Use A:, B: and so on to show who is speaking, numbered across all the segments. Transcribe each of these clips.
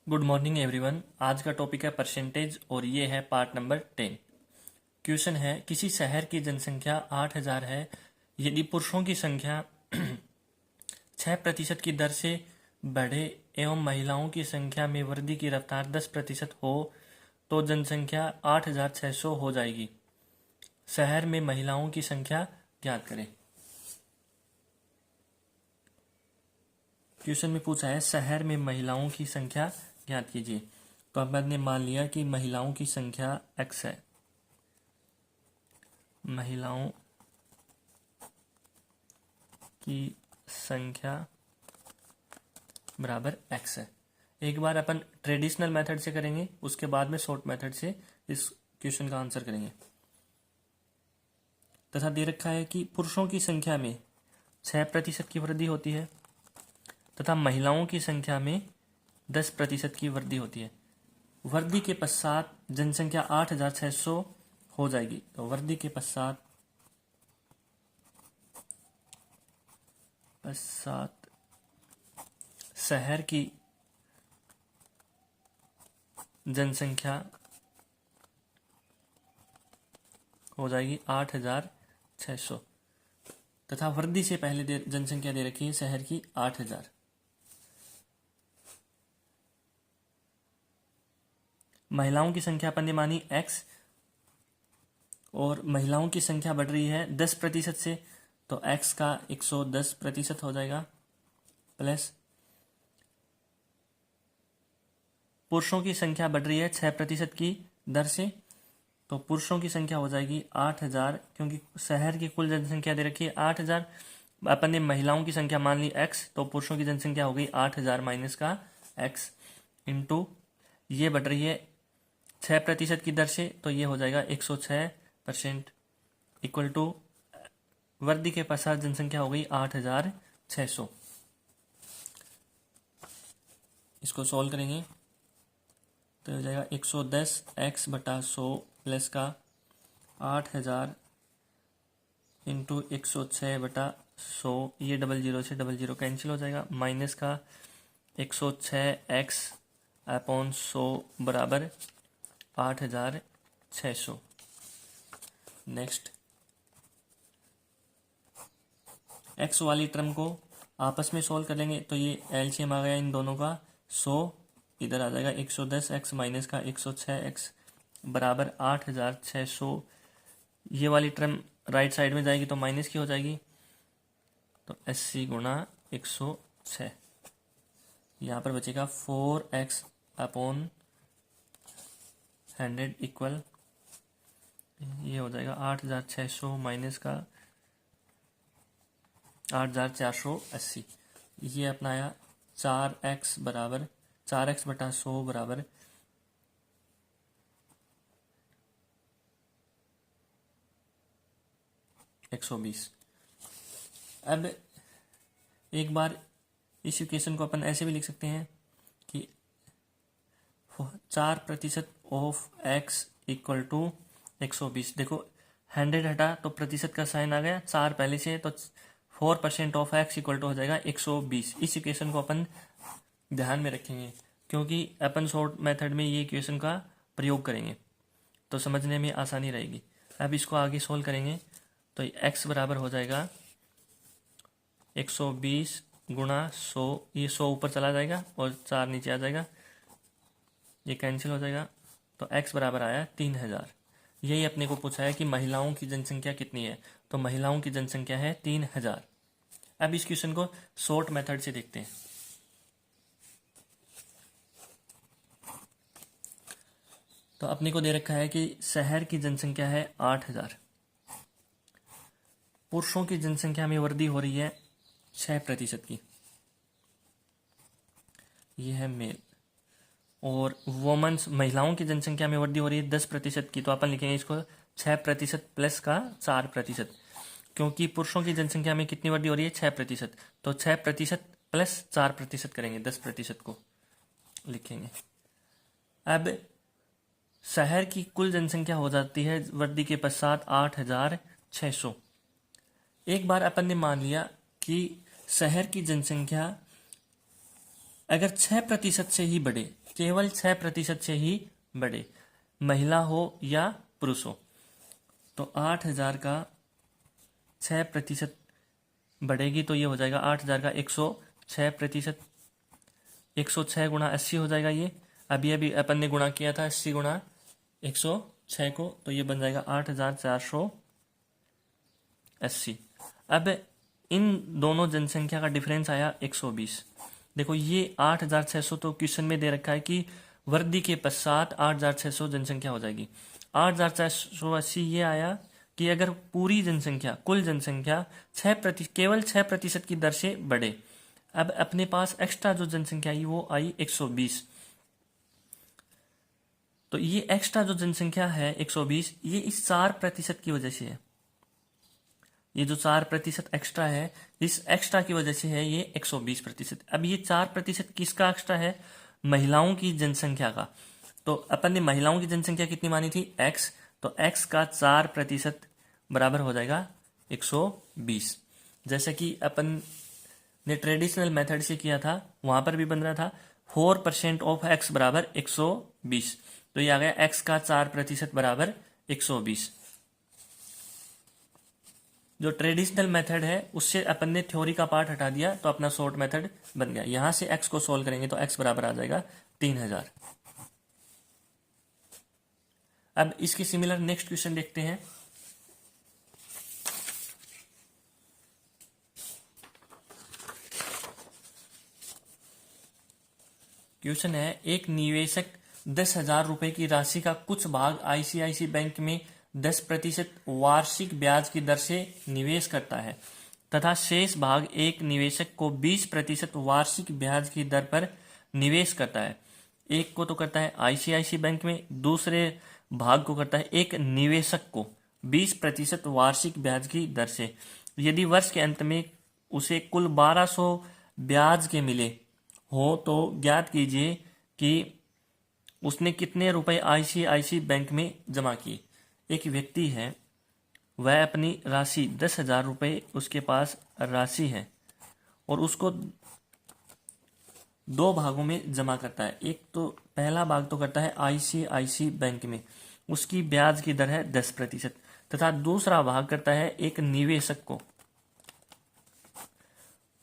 A: Good morning everyone. आज का topic है परसेंटेज और ये है पार्ट नंबर 10। क्वेश्चन है, किसी शहर की जनसंख्या 8,000 है। यदि पुरुषों की संख्या 6% की दर से बढ़े एवं महिलाओं की संख्या में वृद्धि की रफ्तार 10% हो तो जनसंख्या 8,600 हो जाएगी। शहर में महिलाओं की संख्या ज्ञात करें। क्वेश्चन में पूछा है शहर में महिलाओं की संख्या ज्ञात कीजिए। तो अपन ने मान लिया कि महिलाओं की संख्या x है। महिलाओं की संख्या बराबर x है। एक बार अपन ट्रेडिशनल मेथड से करेंगे, उसके बाद में शॉर्ट मेथड से इस क्वेश्चन का आंसर करेंगे। तथा दे रखा है कि पुरुषों की संख्या में 6% की वृद्धि होती है तथा महिलाओं की संख्या में 10% की वृद्धि होती है। वृद्धि के पश्चात जनसंख्या 8,600 हो जाएगी। तो वृद्धि के पश्चात शहर की जनसंख्या हो जाएगी 8,600 तथा वृद्धि से पहले जनसंख्या दे रखी है शहर की 8,000। महिलाओं की संख्या अपन ने मानी x और महिलाओं की संख्या बढ़ रही है 10% से, तो x का 110% हो जाएगा प्लस पुरुषों की संख्या बढ़ रही है 6% की दर से, तो पुरुषों की संख्या हो जाएगी 8,000 क्योंकि शहर की कुल जनसंख्या दे रखी है 8,000। अपन ने महिलाओं की संख्या मान ली x, तो पुरुषों की जनसंख्या हो गई 8,000 माइनस का x इंटू ये बढ़ रही है 6% की दर से, तो ये हो जाएगा 106% इक्वल टू वृद्धि के पश्चात जनसंख्या हो गई 8,600। इसको सॉल्व करेंगे तो हो जाएगा 110x बटा 100 प्लस का 8,000 इंटू 106 बटा 100, ये 00 से 00 कैंसिल हो जाएगा, माइनस का 106x अपॉन 100 बराबर 8,600। नेक्स्ट x वाली टर्म को आपस में सॉल्व कर लेंगे, तो ये एलसीएम आ गया इन दोनों का 100, इधर आ जाएगा 110x माइनस का 106x बराबर 8,600। ये वाली टर्म राइट साइड में जाएगी तो माइनस की हो जाएगी, तो 80 गुणा 106, यहाँ पर बचेगा 4x अपॉन 100 इक्वल ये हो जाएगा 8,600 माइनस का 8,480। ये अपना आया 4x बराबर 4x बटा 100 बराबर 120। अब एक बार इस इक्वेशन को अपन ऐसे भी लिख सकते हैं कि 4% ऑफ x इक्वल टू 120। देखो 100 हटा तो प्रतिशत का साइन आ गया, 4 पहले से, तो 4% ऑफ x इक्वल टू हो जाएगा 120। इस इक्वेशन को अपन ध्यान में रखेंगे क्योंकि अपन शॉर्ट मेथड में ये इक्वेशन का प्रयोग करेंगे तो समझने में आसानी रहेगी। अब इसको आगे सोल्व करेंगे तो x बराबर हो जाएगा 120 गुणा 100, ये 100 ऊपर चला जाएगा और 4 नीचे आ जाएगा, ये कैंसिल हो जाएगा, तो x बराबर आया 3,000। यही अपने को पूछा है कि महिलाओं की जनसंख्या कितनी है, तो महिलाओं की जनसंख्या है 3,000। अब इस क्वेश्चन को शॉर्ट मेथड से देखते हैं। तो अपने को दे रखा है कि शहर की जनसंख्या है 8,000, पुरुषों की जनसंख्या में वृद्धि हो रही है 6% की, यह है मेल, और वोमेन्स महिलाओं की जनसंख्या में वृद्धि हो रही है 10% की, तो अपन लिखेंगे इसको 6% प्लस का 4%, क्योंकि पुरुषों की जनसंख्या में कितनी वृद्धि हो रही है 6%, तो 6% प्लस 4% करेंगे, 10% को लिखेंगे। अब शहर की कुल जनसंख्या हो जाती है वृद्धि के पश्चात 8,600। एक बार अपन ने मान लिया कि शहर की जनसंख्या अगर 6% से ही बढ़े केवल 6% से ही बढ़े, महिला हो या पुरुष हो। तो 8,000 का 6% बढ़ेगी तो ये हो जाएगा 8,000 का 106%। 106 गुणा 80 हो जाएगा ये। अभी अभी अपन ने गुणा किया था 80 गुणा 106 को, तो ये बन जाएगा 8,480। अब इन दोनों जनसंख्या का डिफरेंस आया 120। देखो ये 8,600 तो क्वेश्चन में दे रखा है कि वृद्धि के पश्चात 8,600 जनसंख्या हो जाएगी। 8,480 ये आया कि अगर पूरी जनसंख्या, कुल जनसंख्या केवल 6% की दर से बढ़े। अब अपने पास एक्स्ट्रा जो जनसंख्या आई वो आई 120। तो ये एक्स्ट्रा जो जनसंख्या है 120, ये इस 4% की वजह से है। ये जो 4% एक्स्ट्रा है, इस एक्स्ट्रा की वजह से है ये 120%। अब ये 4% किसका एक्स्ट्रा है? महिलाओं की जनसंख्या का। तो अपन ने महिलाओं की जनसंख्या कितनी मानी थी? x। तो x का 4% बराबर हो जाएगा 120। जैसे कि अपन ने ट्रेडिशनल मेथड से किया था, वहां पर भी बन रहा था 4% ऑफ x बराबर 120। तो ये आ गया x का 4% बराबर 120। जो ट्रेडिशनल मेथड है उससे अपन ने थ्योरी का पार्ट हटा दिया, तो अपना शॉर्ट मेथड बन गया। यहां से x को सोल्व करेंगे तो x बराबर आ जाएगा 3,000। अब इसके सिमिलर नेक्स्ट क्वेश्चन देखते हैं। क्वेश्चन है, एक निवेशक 10,000 रुपए की राशि का कुछ भाग आईसीआईसी बैंक में 10% वार्षिक ब्याज की दर से निवेश करता है तथा शेष भाग एक निवेशक को 20% वार्षिक ब्याज की दर पर निवेश करता है। एक को तो करता है आईसीआईसी बैंक में, दूसरे भाग को करता है एक निवेशक को 20% वार्षिक ब्याज की दर से। यदि वर्ष के अंत में उसे कुल 1200 ब्याज के मिले हो तो ज्ञात कीजिए कि उसने कितने रुपए आईसीआईसी बैंक में जमा किए। एक व्यक्ति है, वह अपनी राशि 10,000 रुपये उसके पास राशि है और उसको दो भागों में जमा करता है। एक तो पहला भाग तो करता है आईसीआईसी बैंक में, उसकी ब्याज की दर है 10%, तथा दूसरा भाग करता है एक निवेशक को,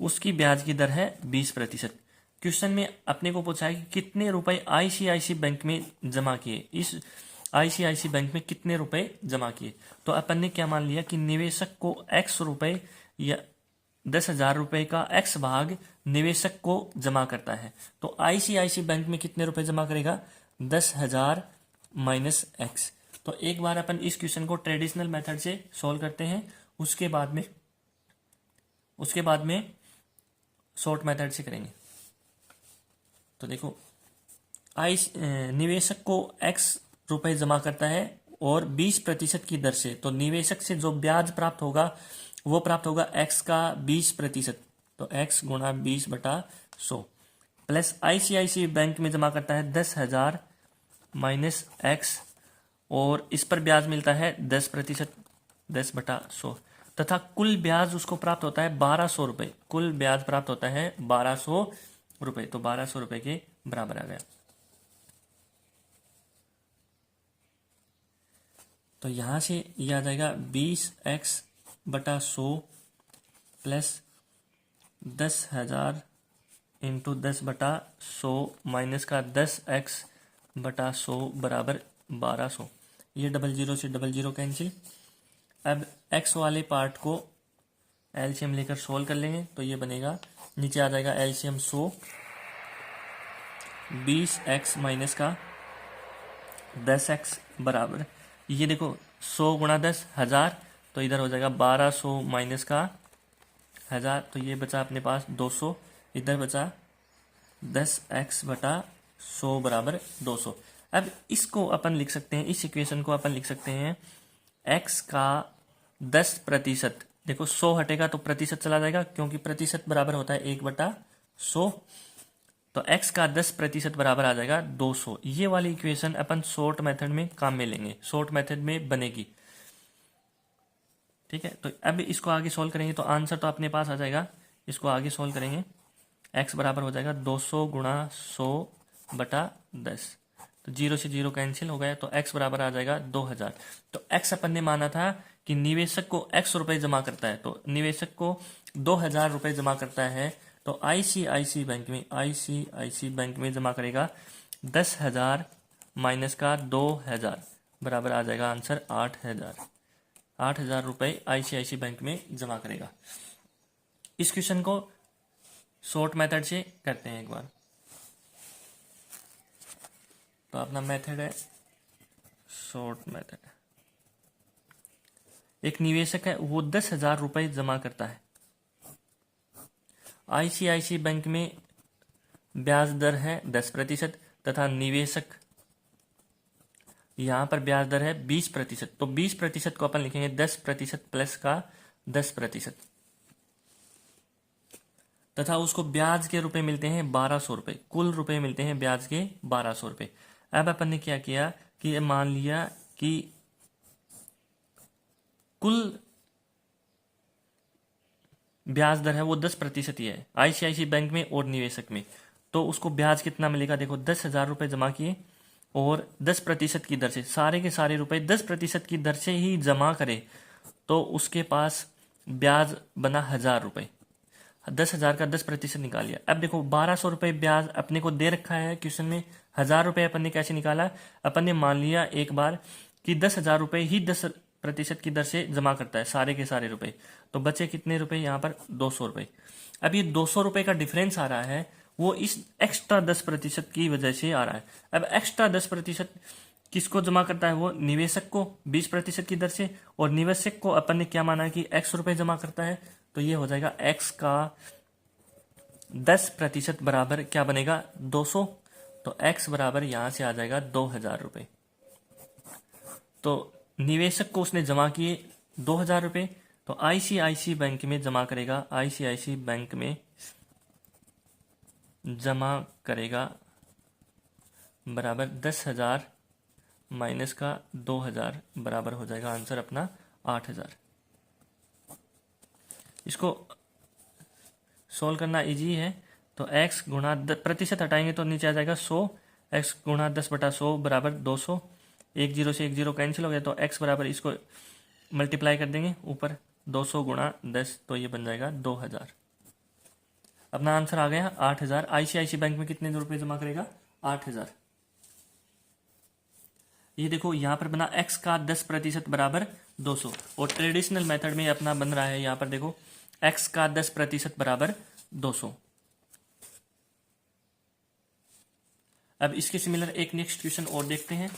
A: उसकी ब्याज की दर है 20%। क्वेश्चन में अपने को पूछा है कि कितने रुपए आईसीआईसी बैंक में जमा किए, इस आईसीआईसी बैंक में कितने रुपए जमा किए। तो अपन ने क्या मान लिया कि निवेशक को x रुपए या 10,000 रुपए का x भाग निवेशक को जमा करता है। तो आईसीआईसी बैंक में कितने रुपए जमा करेगा? 10,000 माइनस x। तो एक बार अपन इस क्वेश्चन को ट्रेडिशनल मेथड से सॉल्व करते हैं, उसके बाद में शॉर्ट मेथड से करेंगे। तो देखो, निवेशक को x रुपए जमा करता है और 20% की दर से, तो निवेशक से जो ब्याज प्राप्त होगा वो प्राप्त होगा x का 20%। तो x गुणा 20/100 प्लस आईसीआईसी बैंक में जमा करता है 10,000 माइनस x और इस पर ब्याज मिलता है 10%, 10/100 तथा कुल ब्याज उसको प्राप्त होता है 1,200 रुपये। कुल ब्याज प्राप्त होता है 1,200 रुपये। तो 1,200 रुपये के बराबर आ गया। तो यहां से ये आ जाएगा 20x/100 प्लस 10,000 इंटू 10/100 माइनस का 10x/100 बराबर 1,200। ये 00 से 00 कैंसिल। अब x वाले पार्ट को एलसीएम लेकर सोल्व कर लेंगे तो ये बनेगा, नीचे आ जाएगा एलसीएम 100, 20x माइनस का 10x बराबर, ये देखो 100 गुणा 10 1000, तो इधर हो जाएगा 1,200 माइनस का 1000, तो ये बचा अपने पास 200, इधर बचा 10x/100 बराबर 200। अब इसको अपन लिख सकते हैं, इस इक्वेशन को अपन लिख सकते हैं x का 10%। देखो 100 हटेगा तो प्रतिशत चला जाएगा, क्योंकि प्रतिशत बराबर होता है 1/100। तो x का 10% बराबर आ जाएगा 200। ये वाली इक्वेशन अपन शॉर्ट मेथड में काम में लेंगे, शॉर्ट मेथड में बनेगी। ठीक है, तो अब इसको आगे सोल्व करेंगे तो आंसर तो अपने पास आ जाएगा। इसको आगे सोल्व करेंगे, x बराबर हो जाएगा 200 गुणा 100 10 तो 0 से 0 कैंसिल हो गया, तो x बराबर आ जाएगा 2000। तो x अपन ने माना था कि निवेशक को x रुपए जमा करता है, तो निवेशक को 2000 रुपए जमा करता है, तो आईसीआईसी बैंक में जमा करेगा 10,000 माइनस का 2000 बराबर आ जाएगा आंसर 8,000 रुपए आईसीआईसी बैंक में जमा करेगा। इस क्वेश्चन को शॉर्ट मेथड से करते हैं एक बार। तो अपना मेथड है शॉर्ट मेथड। एक निवेशक है, वो 10,000 रुपए जमा करता है। आईसीआईसी बैंक में ब्याज दर है 10% तथा निवेशक यहां पर ब्याज दर है 20%। तो 20% को अपन लिखेंगे 10% प्लस का 10%, तथा उसको ब्याज के रुपए मिलते हैं 1200 रुपए, कुल रुपए मिलते हैं ब्याज के 1200 रुपए। अब अपन ने क्या किया कि मान लिया कि कुल ब्याज दर है वो 10% ही है आईसीआईसी बैंक में और निवेशक में, तो उसको ब्याज कितना मिलेगा, देखो 10,000 रुपए जमा किए और 10% की दर से सारे के सारे रुपए 10% की दर से ही जमा करे, तो उसके पास ब्याज बना 1,000 रुपए। 10,000 का 10% निकाल लिया। अब देखो 1200 रुपए ब्याज अपने को दे रखा है क्वेश्चन में, 1,000 रुपए अपन ने कैसे निकाला, अपन ने मान लिया एक बार कि 10,000 रुपए ही 10% की दर से जमा करता है सारे के सारे रुपए, तो बचे कितने रुपए यहाँ पर 200 रुपए। अब ये 200 रुपए का डिफरेंस आ रहा है, वो इस एक्स्ट्रा 10% की वजह से आ रहा है। अब एक्स्ट्रा 10% किसको जमा करता है, वो निवेशक को 20% की दर से, और निवेशक को अपन ने क्या माना है कि x रुपए जमा करता है, तो ये हो जाएगा x का 10% बराबर क्या बनेगा 200, तो x बराबर यहां से आ जाएगा 2,000 रुपए। तो निवेशक को उसने जमा किए 2,000 रुपए, तो आईसीआईसी बैंक में जमा करेगा, आईसीआईसी बैंक में जमा करेगा बराबर 10,000 माइनस का 2,000 बराबर हो जाएगा आंसर अपना 8,000। इसको सोल्व करना इजी है, तो x गुणा प्रतिशत हटाएंगे तो नीचे आ जाएगा 100, x गुणा 10/100 बराबर 200, 1 0 से 1 0 कैंसिल हो गया, तो x बराबर इसको मल्टीप्लाई कर देंगे ऊपर 200 गुणा 10, तो ये बन जाएगा 2,000। अपना आंसर आ गया 8,000। आईसीआईसी बैंक में कितने रुपए जमा करेगा 8,000। ये देखो यहां पर बना x का 10% बराबर 200, और ट्रेडिशनल मेथड में अपना बन रहा है, यहां पर देखो x का 10% बराबर 200। अब इसके सिमिलर एक नेक्स्ट क्वेश्चन और देखते हैं।